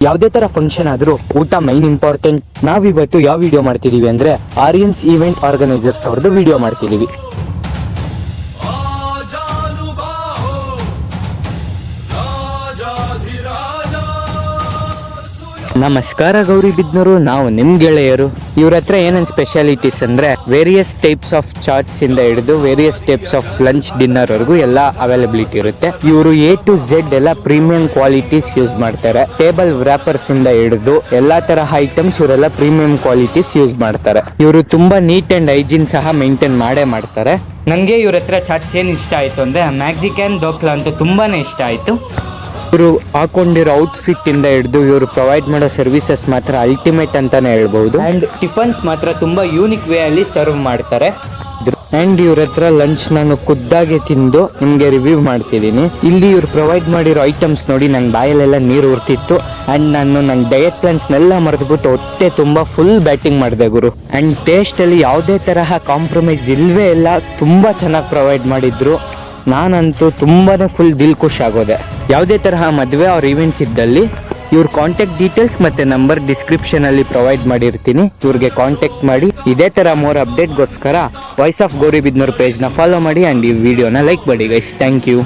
ಯಾವುದೇ ತರ ಫಂಕ್ಷನ್ ಆದ್ರೂ ಊಟ ಮೈನ್ ಇಂಪಾರ್ಟೆಂಟ್. ನಾವಿವತ್ತು ಯಾವ ವಿಡಿಯೋ ಮಾಡ್ತಿದೀವಿ ಅಂದ್ರೆ ಆರ್ಯನ್ಸ್ ಈವೆಂಟ್ ಆರ್ಗನೈಸರ್ಸ್ ಅವ್ರದ್ದು ವಿಡಿಯೋ ಮಾಡ್ತಿದೀವಿ. ನಮಸ್ಕಾರ ಗೌರಿಬಿದ್ನೂರು, ನಾವು ನಿಮ್ ಗೆಳೆಯರು. ಇವ್ರ ಹತ್ರ ಏನೇನ್ ಸ್ಪೆಷಾಲಿಟೀಸ್ ಅಂದ್ರೆ ವೇರಿಯಸ್ ಟೈಪ್ಸ್ ಆಫ್ ಚಾಟ್ಸ್ ಇಂದ ಹಿಡಿದು various types of lunch dinner ವರೆಗೂ ಎಲ್ಲ ಅವೈಲಬಿಲಿಟಿ ಇರುತ್ತೆ. ಇವರು A to Z ಎಲ್ಲ ಪ್ರೀಮಿಯಂ ಕ್ವಾಲಿಟೀಸ್ ಯೂಸ್ ಮಾಡ್ತಾರೆ. ಟೇಬಲ್ ವ್ರಾಪರ್ಸ್ ಇಂದ ಹಿಡಿದು ಎಲ್ಲಾ ತರಹ ಐಟಮ್ಸ್ ಇವರೆಲ್ಲ ಪ್ರೀಮಿಯಂ ಕ್ವಾಲಿಟೀಸ್ ಯೂಸ್ ಮಾಡ್ತಾರೆ. ಇವರು ತುಂಬಾ ನೀಟ್ ಅಂಡ್ ಹೈಜೀನ್ ಸಹ ಮೇಂಟೈನ್ ಮಾಡೇ ಮಾಡ್ತಾರೆ. ನನಗೆ ಇವ್ರ ಹತ್ರ ಚಾಟ್ಸ್ ಏನ್ ಇಷ್ಟ ಆಯ್ತು ಅಂದ್ರೆ ಮ್ಯಾಕ್ಸಿಕನ್ ಡೋಕ್ಲಾ ಅಂತ ತುಂಬಾನೇ ಇಷ್ಟ ಆಯ್ತು. ಇವರು ಹಾಕೊಂಡಿರೋ ಔಟ್ಫಿಟ್ ಇಂದ ಹಿಡಿದು ಇವರು ಪ್ರೊವೈಡ್ ಮಾಡೋ ಸರ್ವಿಸಸ್ ಮಾತ್ರ ಅಲ್ಟಿಮೇಟ್ ಅಂತಾನೆ ಹೇಳ್ಬಹುದು. ಅಂಡ್ ಟಿಫನ್ಸ್ ಮಾತ್ರ ತುಂಬಾ ಯೂನಿಕ್ ವೇ ಅಲ್ಲಿ ಸರ್ವ್ ಮಾಡ್ತಾರೆ. ಅಂಡ್ ಇವ್ರ ಹತ್ರ ಲಂಚ್ ನಾನು ಖುದ್ದಾಗಿ ತಿಂದು ನಿಮ್ಗೆ ರಿವ್ಯೂ ಮಾಡ್ತಿದ್ದೀನಿ. ಇಲ್ಲಿ ಇವ್ರು ಪ್ರೊವೈಡ್ ಮಾಡಿರೋ ಐಟಮ್ಸ್ ನೋಡಿ ನಂಗೆ ಬಾಯಲ್ಲೆಲ್ಲ ನೀರು ಉರ್ತಿತ್ತು. ಅಂಡ್ ನಾನು ನನ್ನ ಡಯಟ್ ಪ್ಲಾನ್ಸ್ನೆಲ್ಲ ಮರೆದ್ಬಿಟ್ಟು ಹೊಟ್ಟೆ ತುಂಬಾ ಫುಲ್ ಬ್ಯಾಟಿಂಗ್ ಮಾಡಿದೆ ಗುರು. ಅಂಡ್ ಟೇಸ್ಟ್ ಅಲ್ಲಿ ಯಾವುದೇ ತರಹ ಕಾಂಪ್ರಮೈಸ್ ಇಲ್ವೇ ಇಲ್ಲ, ತುಂಬಾ ಚೆನ್ನಾಗಿ ಪ್ರೊವೈಡ್ ಮಾಡಿದ್ರು. ನಾನಂತೂ ತುಂಬಾನೇ ಫುಲ್ ದಿಲ್ ಖುಷ್ ಆಗೋದೆ. ಯಾವುದೇ ತರಹ ಮದುವೆ ಅವ್ರ ಈವೆಂಟ್ಸ್ ಇದ್ದಲ್ಲಿ ಇವ್ರ ಕಾಂಟ್ಯಾಕ್ಟ್ ಡೀಟೇಲ್ಸ್ ಮತ್ತೆ ನಂಬರ್ ಡಿಸ್ಕ್ರಿಪ್ಷನ್ ಅಲ್ಲಿ ಪ್ರೊವೈಡ್ ಮಾಡಿರ್ತೀನಿ. ಇವ್ರಿಗೆ ಕಾಂಟ್ಯಾಕ್ಟ್ ಮಾಡಿ. ಇದೇ ತರ ಮೋರ್ ಅಪ್ಡೇಟ್ಗೋಸ್ಕರ ವಾಯ್ಸ್ ಆಫ್ ಗೌರಿಬಿದ್ನೂರು ಪೇಜ್ನ ಫಾಲೋ ಮಾಡಿ ಅಂಡ್ ಈ ವಿಡಿಯೋನ ಲೈಕ್ ಮಾಡಿ ಗೈಸ್. Thank you.